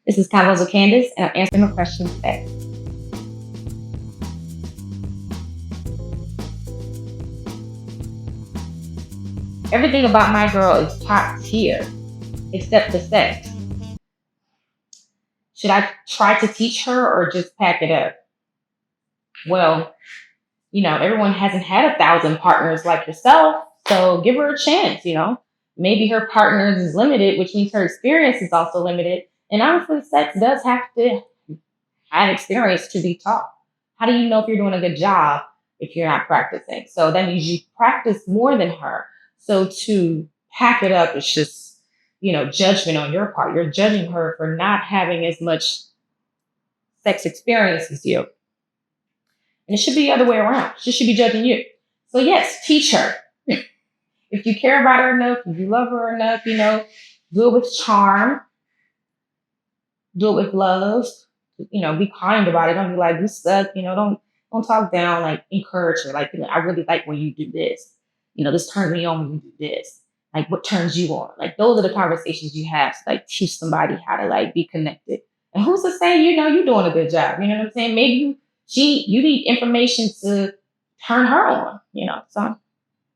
This is Convos with Candace, and I'm answering the questions today. Everything about my girl is top tier, except the sex. Should I try to teach her or just pack it up? Well, everyone hasn't had 1,000 partners like yourself, so give her a chance, Maybe her partners is limited, which means her experience is also limited. And honestly, sex does have to have experience to be taught. How do you know if you're doing a good job if you're not practicing? So that means you practice more than her. So to pack it up is just, judgment on your part. You're judging her for not having as much sex experience as you. And it should be the other way around. She should be judging you. So yes, teach her. If you care about her enough, if you love her enough, do it with charm. Do it with love. Be kind about it. Don't be like, you suck. Don't talk down. Like, encourage her. Like, I really like when you do this. This turns me on when you do this. Like, what turns you on? Like, those are the conversations you have to like teach somebody how to like be connected. And who's to say you're doing a good job? You know what I'm saying? Maybe you need information to turn her on. So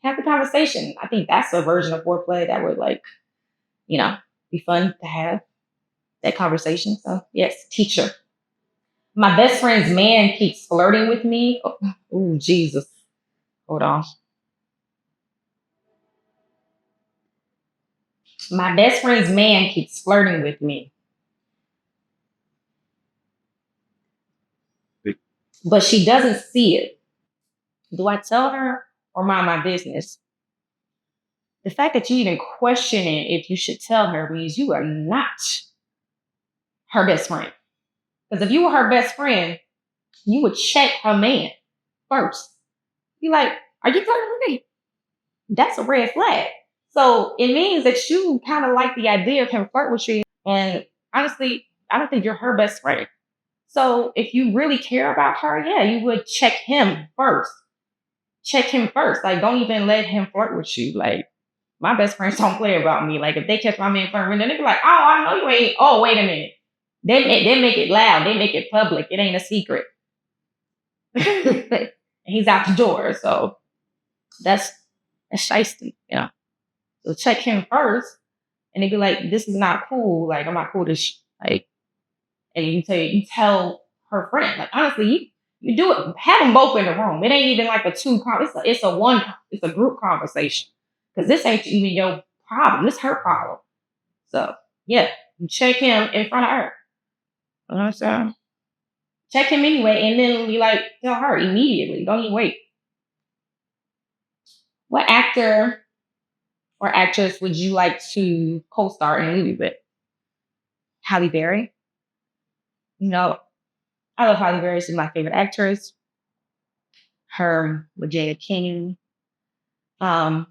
have the conversation. I think that's a version of foreplay that would like, be fun to have that conversation. So yes, teach her. My best friend's man keeps flirting with me. Oh, Jesus. Hold on. My best friend's man keeps flirting with me. But she doesn't see it. Do I tell her or mind my business? The fact that you even question it if you should tell her means you are not her best friend. Because if you were her best friend, you would check her man first. Be like, are you flirting with me? That's a red flag. So it means that you kind of like the idea of him flirt with you. And honestly, I don't think you're her best friend. So if you really care about her, yeah, you would check him first. Check him first. Like, don't even let him flirt with you. Like, my best friends don't play about me. Like, if they catch my man flirting, then they be like, oh, I know you ain't. Oh, wait a minute. They make it loud. They make it public. It ain't a secret. He's out the door. So that's shiesty, So check him first, and they'd be like, "This is not cool. Like, I'm not cool to like." And you tell her friend, like, honestly, you do it. Have them both in the room. It ain't even like a two. It's a group conversation because this ain't even your problem. It's her problem. So yeah, you check him in front of her. You know what I'm saying? Check him anyway, and then be like, tell her immediately. Don't even wait. What actor or actress would you like to co-star in a movie with? Halle Berry. I love Halle Berry. She's my favorite actress. Her with Jada King. And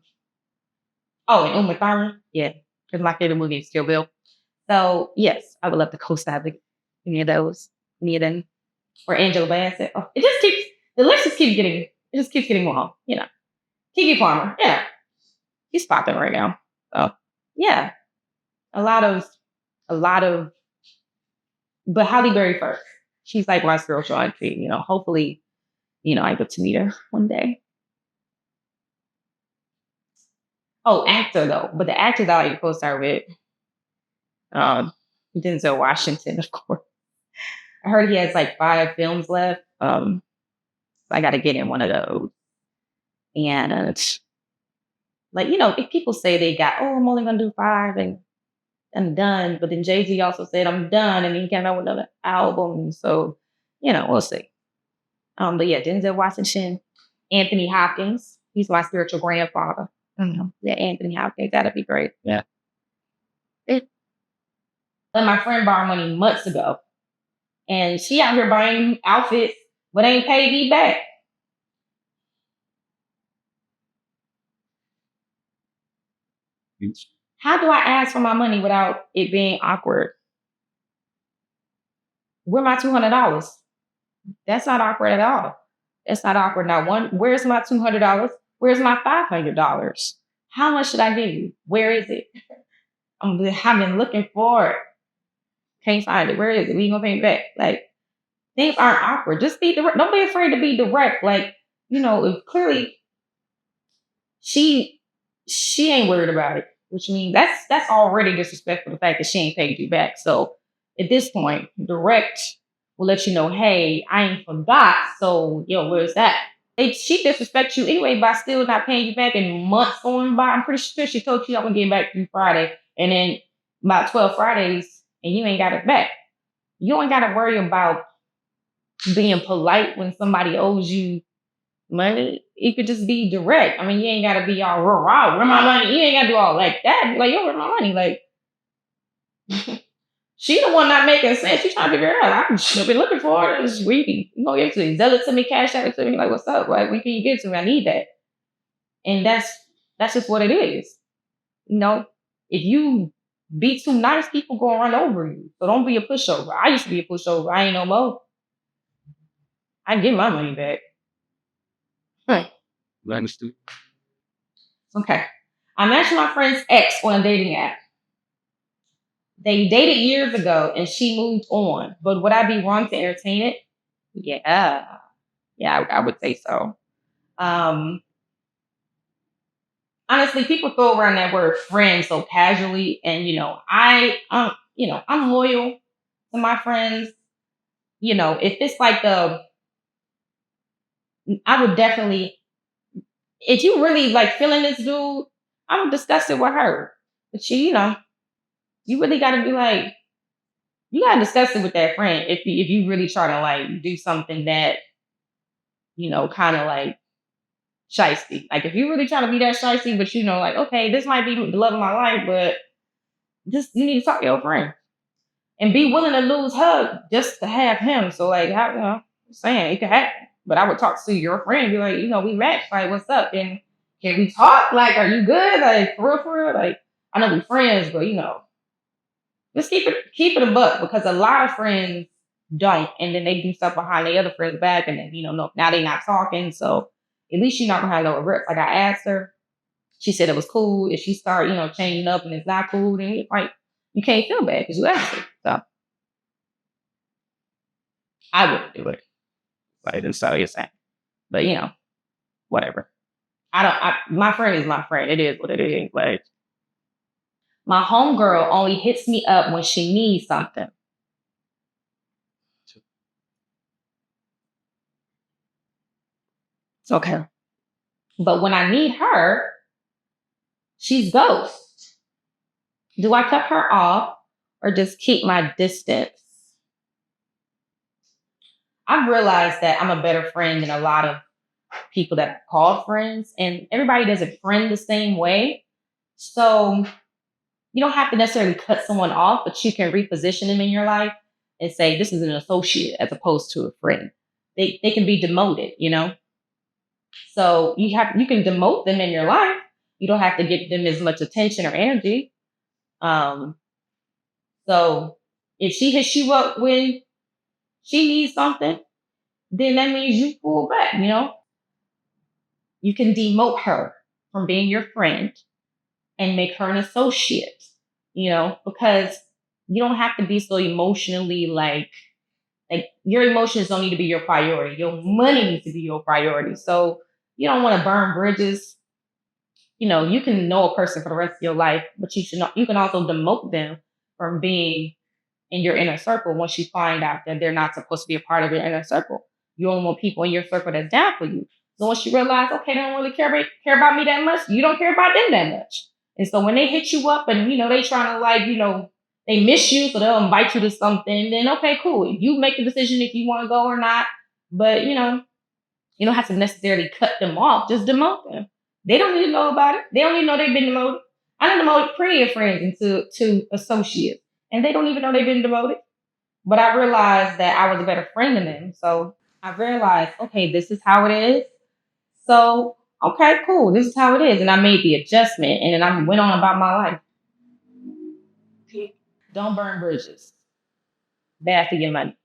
Uma Thurman. Yeah, because my favorite movie is Kill Bill. So yes, I would love to co-star with any of those, any of them, or Angela Bassett. Oh, the list just keeps getting long. Keke Palmer. Yeah, he's popping right now. So yeah, a lot of, but Halle Berry first. She's like my spiritual auntie. Hopefully, I get to meet her one day. Oh, actor though, but the actor that I like to co-star with, Denzel Washington, of course. I heard he has like 5 films left. I got to get in one of those. And it's like, if people say they got, I'm only gonna do 5 and I'm done, but then Jay-Z also said I'm done, and he came out with another album. So, we'll see. But yeah, Denzel Washington, Anthony Hopkins. He's my spiritual grandfather. Yeah, Anthony Hopkins. That'd be great. Yeah. Let my friend borrow money months ago, and she out here buying outfits, but ain't paid me back. How do I ask for my money without it being awkward? Where my $200? That's not awkward at all. That's not awkward. Now, where's my $200? Where's my $500? How much should I give you? Where is it? I've been looking for it. Can't find it. Where is it? We gonna pay it back. Like, things aren't awkward. Just be direct. Don't be afraid to be direct. Like, if clearly she she ain't worried about it, which means that's already disrespectful. The fact that she ain't paid you back. So at this point, direct will let you know, hey, I ain't forgot. So where's that? She disrespects you anyway by still not paying you back and months going by. I'm pretty sure she told you I'm gonna get back to you Friday, and then about 12 Fridays, and you ain't got it back. You ain't got to worry about being polite when somebody owes you money. It could just be direct. I mean, you ain't got to be all raw. Where my money? You ain't got to do all like that. Like, where my money? Like, she the one not making sense. She trying to figure it out. I've been looking for it. It's greedy. You gonna give it to me? Sell it to me, cash out it to me. Like, what's up? Like, when can you give it to me? I need that. And that's just what it is. If you be too nice, people gonna run over you. So don't be a pushover. I used to be a pushover. I ain't no more. I get my money back. Right. Understood. Okay. I matched my friend's ex on a dating app. They dated years ago and she moved on. But would I be wrong to entertain it? Yeah. Yeah, I would say so. Honestly, people throw around that word friend so casually, and I'm loyal to my friends. If it's like I would definitely, if you really like feeling this dude, I would discuss it with her. But you really got to be like, you got to discuss it with that friend if you really try to like do something that, kind of like shysty. Like, if you really trying to be that shysty, but like, okay, this might be the love of my life, but just you need to talk to your friend and be willing to lose her just to have him. So like, I'm saying it could happen, but I would talk to your friend, be like, we matched, like, what's up? And can we talk? Like, are you good? Like, for real? Like, I know we friends, but just keep it a buck, because a lot of friends don't, and then they do stuff behind the other friends' back, and then no, now they not talking. So at least you're not gonna have no regrets. Like, I asked her, she said it was cool. If she start changing up and it's not cool, then like you can't feel bad because you asked her. So I wouldn't do it. Like, that's how you're saying. But whatever. My friend is my friend. It is what it is. Like, my homegirl only hits me up when she needs something. It's okay. But when I need her, she's ghost. Do I cut her off or just keep my distance? I've realized that I'm a better friend than a lot of people that are called friends, and everybody doesn't friend the same way. So you don't have to necessarily cut someone off, but you can reposition them in your life and say, this is an associate as opposed to a friend. They can be demoted, So you can demote them in your life. You don't have to give them as much attention or energy. So if she hits you up when she needs something, then that means you pull back, You can demote her from being your friend and make her an associate, because you don't have to be so emotionally like your emotions don't need to be your priority. Your money needs to be your priority. So you don't want to burn bridges. You can know a person for the rest of your life, but you can also demote them from being in your inner circle once you find out that they're not supposed to be a part of your inner circle. You only want people in your circle that's down for you. So once you realize, okay, they don't really care about me that much, you don't care about them that much. And so when they hit you up and they trying to like, they miss you, so they'll invite you to something, then okay, cool. You make the decision if you want to go or not. But you don't have to necessarily cut them off, just demote them. They don't need to know about it. They don't even know they've been demoted. I done demoted plenty of friends into to associates, and they don't even know they've been demoted. But I realized that I was a better friend than them. So I realized, okay, this is how it is. So, okay, cool. This is how it is. And I made the adjustment, and then I went on about my life. Don't burn bridges. Bad for your money.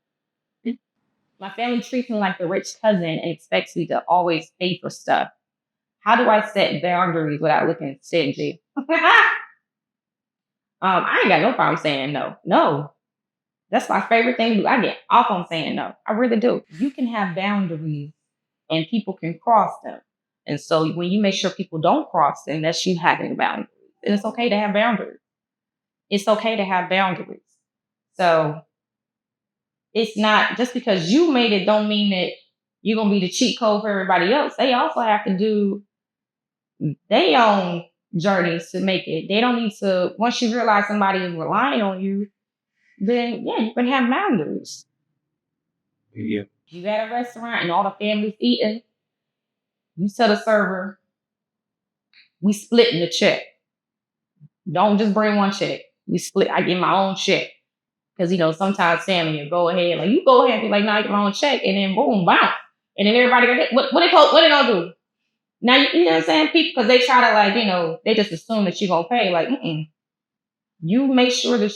My family treats me like the rich cousin and expects me to always pay for stuff. How do I set boundaries without looking stingy? I ain't got no problem saying no. No. That's my favorite thing to do. I get off on saying no. I really do. You can have boundaries and people can cross them. And so when you make sure people don't cross them, that's you having boundaries. And it's okay to have boundaries. It's okay to have boundaries. So it's not just because you made it don't mean that you're gonna be the cheat code for everybody else. They also have to do their own journeys to make it. They don't need to, once you realize somebody is relying on you, then yeah, you can have boundaries. Yeah. You at a restaurant and all the family's eating, you tell the server, we splitting the check. Don't just bring one check. We split, I get my own check. Because sometimes family will go ahead, like you go ahead and be like, nah, I get my own check, and then boom, bounce. And then everybody got it. What they gonna do? Now you know what I'm saying? People, because they try to they just assume that you're gonna pay. Like, you make sure that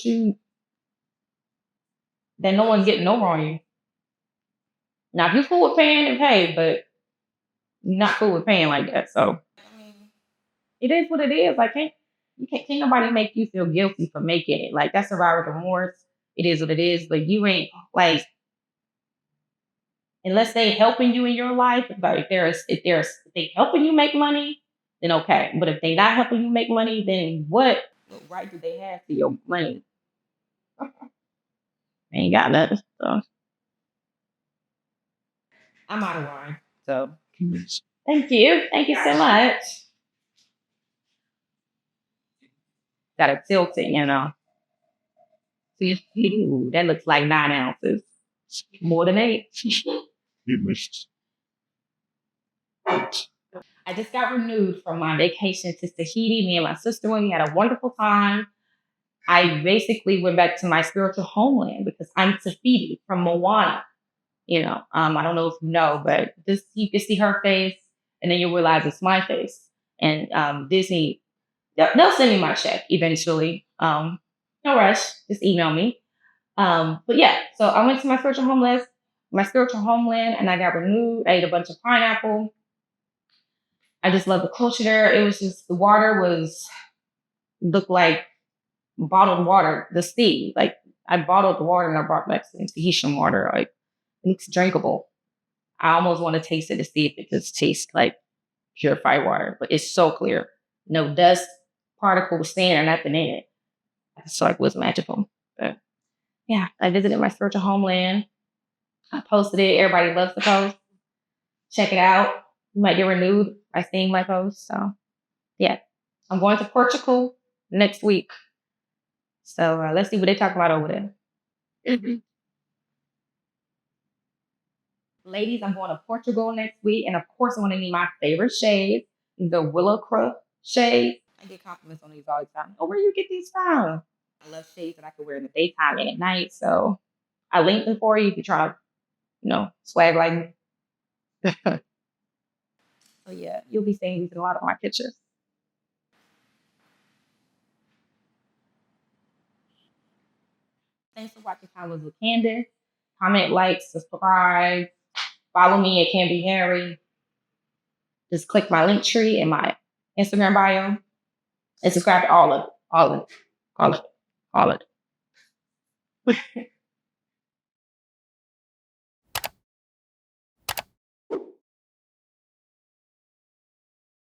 no one's getting over on you. Now, if you're cool with paying, then pay, but you're not cool with paying like that. So, I mean, it is what it is. Like, can't nobody make you feel guilty for making it. Like, that's survivor remorse. It is what it is. But you ain't like, unless they helping you in your life. Like, if they helping you make money, then okay. But if they not helping you make money, then what right do they have to your money? They ain't got nothing. So I'm out of line. So thank you. Thank you so much. Got to tilt it. See, ooh, that looks like 9 ounces. More than 8. You missed. I just got renewed from my vacation to Tahiti. Me and my sister went. We had a wonderful time. I basically went back to my spiritual homeland because I'm Tahiti from Moana. I don't know if you know, but just you can see her face, and then you realize it's my face. And Disney, they'll send me my check eventually. No rush, just email me. But yeah, so I went to my spiritual homeland, and I got renewed. I ate a bunch of pineapple. I just love the culture there. It was just the water looked like bottled water, the sea. Like I bottled the water and I brought back some Tahitian water. Like it's drinkable. I almost want to taste it to see if it just tastes like purified water, but it's so clear. No dust particles, sand, or nothing in it. So it was magical. But yeah, I visited my spiritual homeland. I posted it. Everybody loves the post. Check it out. You might get renewed by seeing my post. So yeah, I'm going to Portugal next week. So let's see what they talk about over there. Mm-hmm. Ladies, I'm going to Portugal next week. And of course, I want to need my favorite shades, the Willow Crook shades. I get compliments on these all the time. Oh, where do you get these from? I love shades that I can wear in the daytime and at night. So I linked them for you if you try to, swag like me. So yeah, you'll be seeing these in a lot of my pictures. Thanks for watching Convos with Candace. Comment, like, subscribe. Follow me at Can Be Harry. Just click my link tree in my Instagram bio and subscribe to all of it. All of it.